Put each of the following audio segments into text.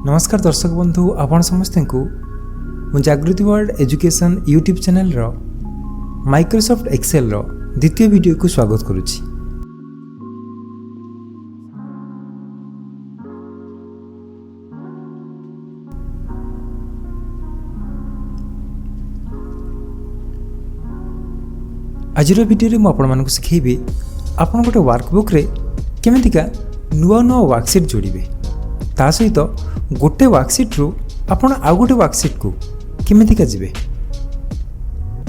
नमस्कार दर्शक बंधु आपण समस्त को जागृति वर्ल्ड एजुकेशन यूट्यूब चैनल रो माइक्रोसॉफ्ट एक्सेल रो द्वितीय वीडियो को स्वागत करुछि। आजिर वीडियो में आपण मानक सिखेबी आपण गोटे वर्कबुक रे केमितिका नुआ नुआ वर्कशीट जोड़िबे ता सहित गोटे वर्कशीट रु आपण आउ गोटे वर्कशीट को केमितिका जिबे।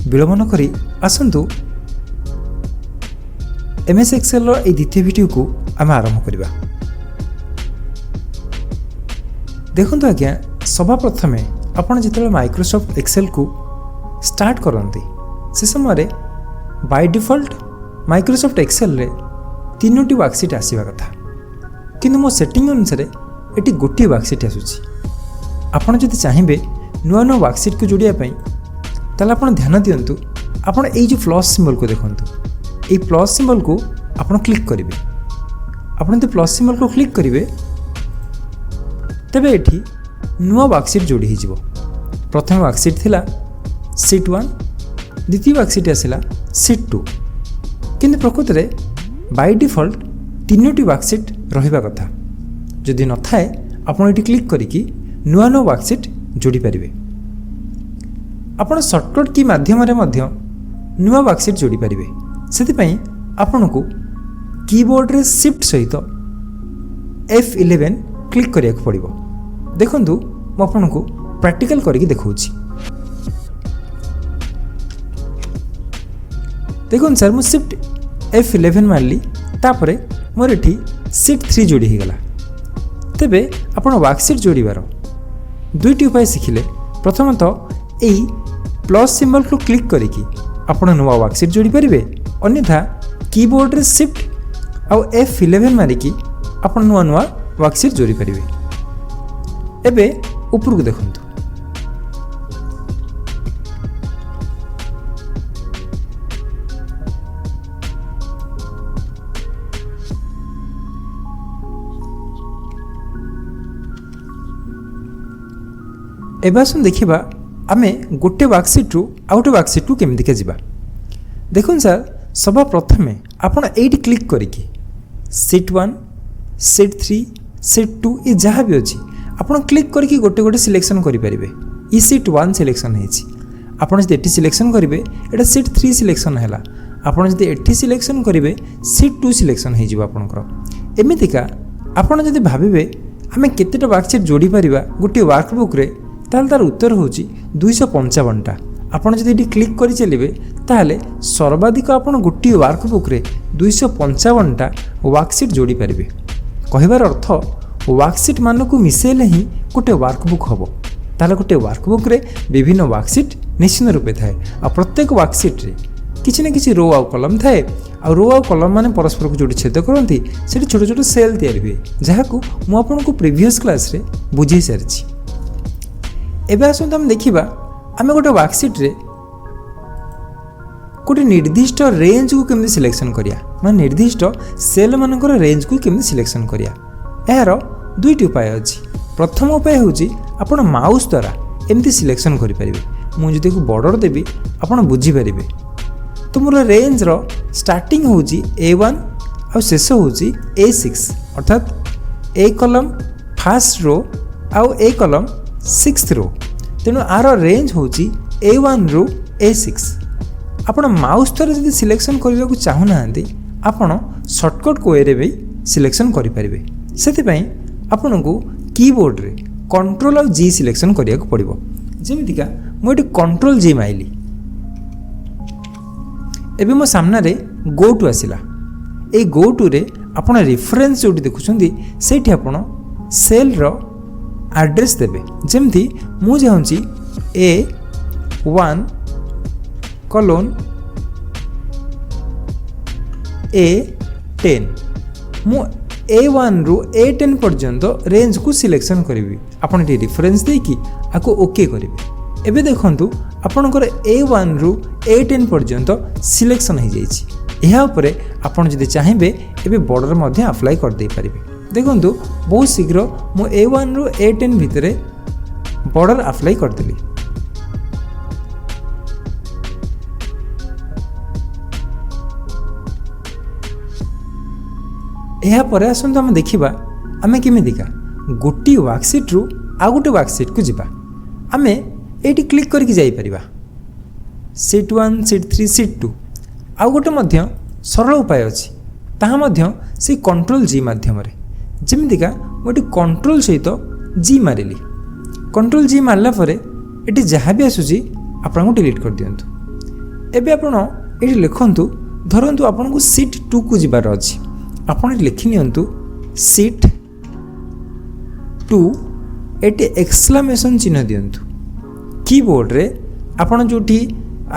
विलंब न करी आसंतु एमएस एक्सेल रो ए द्वितीय वीडियो को आम आरंभ करिबा। देखंतु आज्ञा सभा प्रथमे आपण जेतले माइक्रोसॉफ्ट एक्सेल को स्टार्ट करंती से समय बाय डिफॉल्ट माइक्रोसॉफ्ट एक्सेल रे तीनोटी वर्कशीट आसीबा कथा किंतु मो सेटिंग अनुसार एटी गोटे वर्कशीट आसुची। आपण जदि चाहिए नुआ नुआ वर्कशीट को जोड़िया ताले आपण ध्यान दियंतु आपण एई जो प्लस सिंबल को देखंतु एई प्लस सिंबल को आपण क्लिक करिवे। आपण तो प्लस सिंबल को क्लिक करिवे तबे एठी नुआ वर्कशीट जोड़ी हिजिवो। प्रथम वर्कशीट थिला शीट 1 द्वितीय वर्कशीट आसिला शीट 2 किंतु प्रकृत रे बाय डिफॉल्ट तीनोटी वर्कशीट रहिबा कथा जदि न थाए आपण एटी क्लिक करिकी नुआ नुआ वर्कशीट जोड़ी पारिबे। आपण शॉर्टकट की माध्यम रे मध्य नुआ वर्कशीट जोड़ी पारिबे सेति पई आपण को कीबोर्ड रे शिफ्ट सहित F11 क्लिक करिया को पड़िबो। देखंतु म आपण को प्रैक्टिकल करिकी देखौछि। देखुन सर मु शिफ्ट F11 मारली तापरे मोर एठी शीट 3 जोड़ी ही गला। तेबे आपण वर्कशीट जोड़ीबार दुईटी उपाय शिखिले। प्रथमतः एई प्लस सिंबल को क्लिक करिकी आपण नुआ वर्कशीट जोड़ी पारिबे अन्यथा कीबोर्ड रे शिफ्ट आउ F11 मारिकी आपण नुआ नुआ वर्कशीट जोड़ी पारिबे। एबे ऊपर को देखंतु एबे आसुन देखिबा आमे गोटे वर्कशीट रु आउ गोटे वर्कशीट को केमितिका जिबा। देखुन सर सभा प्रथमे आपण एइटी क्लिक करिकी शीट 1 शीट 3 शीट 2 ए जहाँ भी अछि आपण क्लिक करिकी गोटे गोटे सिलेक्शन करि परिबे। ई शीट 1 सिलेक्शन हेछि आपण जदि एटी सिलेक्शन करिवे एटा शीट 3 सिलेक्शन हैला आपण जदि एटी सिलेक्शन करिवे शीट 2 सिलेक्शन हे जिवो आपनकर। एमितिका आपण जदि भाबिबे आमे केतेटा वर्कशीट जोड़ी परिबा गोटे वर्कबुक रे ताल तार उत्तर होची 255 टा। आपण जदि एटी क्लिक करि चलिबे ताले सर्वाधिक आपण गोटे वर्कबुक रे 255 टा वर्कशीट जोड़ी पारिबे। कहिबार अर्थ वर्कशीट मानकु मिसेले ही गोटे वर्कबुक हबो। ताले गोटे वर्कबुक रे विभिन्न वर्कशीट निश्चित रूपे थाए आ प्रत्येक वर्कशीट रे किछि न किछि रो आ कॉलम थाए आ रो आ कॉलम माने परस्पर को जोड़ी छेद करंती सेठी छोट छोट सेल तयार हुए जहाकू मु आपन को प्रीवियस क्लास रे बुझै सारछि। एबे आसंत हम देखिबा आमे गोटे वर्कशीट रे गोटे निर्दिष्ट रेंज को केमि सिलेक्शन करिया माने निर्दिष्ट सेल मानकर रेंज को केमि सिलेक्शन करिया। एहार दुईटी उपाय अछि। प्रथम उपाय होछि आपण माउस द्वारा एमती सिलेक्शन करि परिबे। मु जदि को बॉर्डर देबी आपण बुझी परिबे। तो मोर रेंज रो स्टार्टिंग होछि A1 और शेष होछि A6 अर्थात A कॉलम फर्स्ट रो आउ A कॉलम 6th रो तेणु आर रेंज होची A1 रु A6। आपण माउस द्वारा जदि सिलेक्शन करबा को चाहू नांती आपण शॉर्टकट को एरे भी सिलेक्शन करि परिबे। सेति पई आपण को कीबोर्ड रे कंट्रोल और G सिलेक्शन करिया को पड़िबो। जेमितिका मो एटी कंट्रोल G माइली एबे मो सामना रे go to आसिला। A go to रे आपण रेफरेंस जोटी देखुछंदी सेठी आपण सेल रो एड्रेस देबे। जेमती मु चाहूँगी A1 कोलोन A10 मु A1 रु A10 पर्यंत रेंज को सिलेक्शन करी आपन ये रेफरेंस देकी आको ओके करेंगे। एबे देखंतु आपनकर A1 रु A10 पर्यंत सिलेक्शन हो जाइछि। एहा उपरे आपन जदि चाहिबे एबे बॉर्डर मध्ये अप्लाई कर दे परिबे। देखु बहुत शीघ्र मु A1 रु A10 भितर बॉर्डर अप्लाई करदेली। यह पर आसतु आम देखा आम केमिका गोटे वर्कसीट रु आउ गोटे वर्कसीट को जीवा आम ये क्लिक करके जापर सीट 1 सीट 3 सीट 2 आउ गोटे सरल उपाय अच्छी ताहा से कंट्रोल जी मध्यम जमीका मुझे कंट्रोल सहित जी मारिली कंट्रोल जी मारला ये जहाँ भी आसूसी आपको डिलीट कर दिंतु। एबे आपण ये लिखंतु धरतु आपन को सीट 2 को जीवार अच्छी आपन लिखि नियंतु सीट 2 एटी एक्सक्लेमेशन चिन्ह दियंतु कीबोर्ड रे आपन जोठी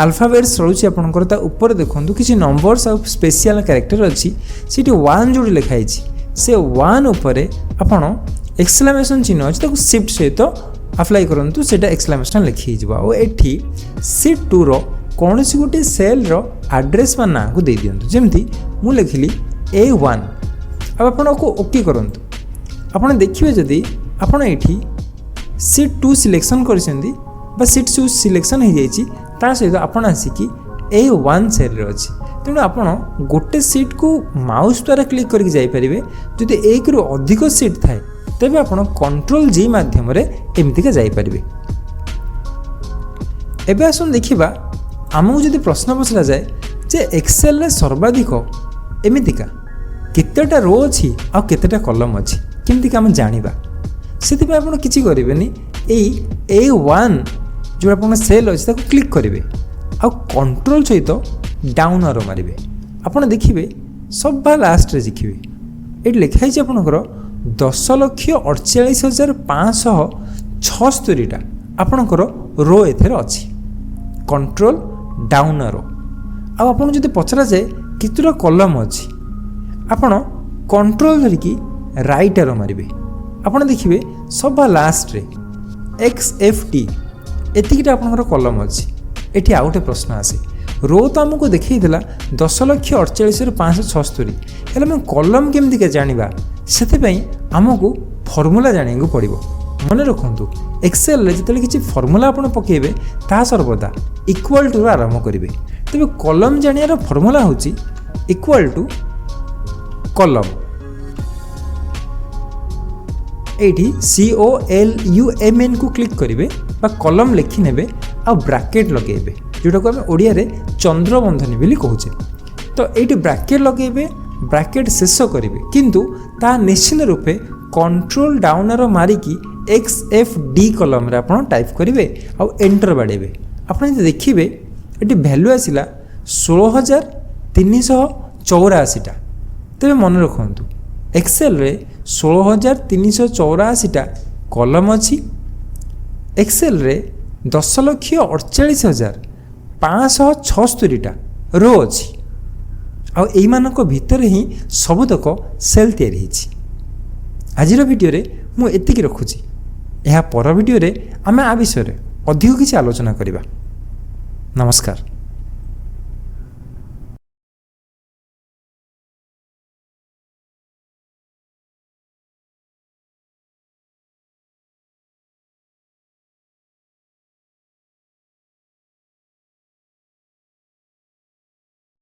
अल्फाबेट्स रही आपंकर ता ऊपर देखो किसी नंबर्स आ स्पेशल कैरेक्टर अच्छी सीटी 1 जोड़ी लिखाई से 1 उपरे आपण एक्सक्लेमेशन चिन्ह अच्छी ताको शिफ्ट सहित अप्लाई करंतु सेटा एक्सक्लेमेशन लिखि जिवो और एठी सीट 2 रो कौन सी गोटे सेल रो एड्रेस बा ना को दे दियंतु जेमती मु लिखिली A1 अब आपण को ओके करंतु आपण देखिबे जदी आपण एठी सीट 2 सिलेक्शन करछंदी बा सीट 2 सिलेक्शन हो जाइए ता सहित आपड़ आसिकी A1 सेल रे अच्छी तेणु आपण गोटे सीट को माउस द्वारा क्लिक करके जाइपारे जदि एक रु अधिक सीट थाए तेबे आपण कंट्रोल जी माध्यम एमतीका जाइपारे। एबे आसन देखिबा आमको जदि प्रश्न पचरा जाए जे एक्सेल रे सर्वाधिक एमतीका केतेटा रो अच्छी आ केतेटा कॉलम अच्छी केमतीका हम जानिबा सेति आपण किछि करिवेनी A1 जो आप सेल अच्छे क्लिक करेंगे आ कंट्रोल सहित डाउन आरो मारे आपड़ देखिए सब लास्ट रे देखिए ये लिखाई आपंकर 10,48,576 आपणकर रो एथेर अच्छी कंट्रोल डाउन आरो आपन जदि पचरा जाए कितुरा कॉलम अच्छी आपण कंट्रोल धरिकी राइट आरो मारे आपड़ देखिए सब लास्ट रे XFT एतिकिटा आपनकर कॉलम अच्छी एठी आउ गोटे प्रश्न आसे रो तो आमको देखा 10,48,576 हेल्ला मैं कॉलम केमती जाना से आमको फॉर्मूला जाना पड़ो मन रखु एक्सेल रे जिते किसी फॉर्मूला आप पकेबे ता सर्वदा इक्वल टू आरंभ करेंगे तेज कॉलम जानियार फॉर्मूला हूँ इक्वल टू कॉलम एठी COLUMN को क्लिक करेंगे कॉलम लिखि नेबे आ ब्रैकेट लगेबे जोटा को आम ओडिया रे चंद्रबंधनी बोली कहूचे तो ये ब्रैकेट लगेबे ब्रैकेट शेष करेंगे किंतु ता निश्चित रूपे कंट्रोल डाउन रो मारिकी XFD कॉलम रे आपण टाइप करेंगे आ एंटर बाड़ेबे आपण देखिबे ये वैल्यू आसिला 16,384 टा तेबे मन रखंतु एक्सेल रे 16,384 कॉलम अच्छी एक्सेल रे 10,48,576 रो अच्छी आ भितर ही सबुतक सेल तैयारी आज वीडियो रे मु एतिकी रखुची यह पर वीडियो रे आमे आ विषय रे अधिक किसी आलोचना करिबा। नमस्कार।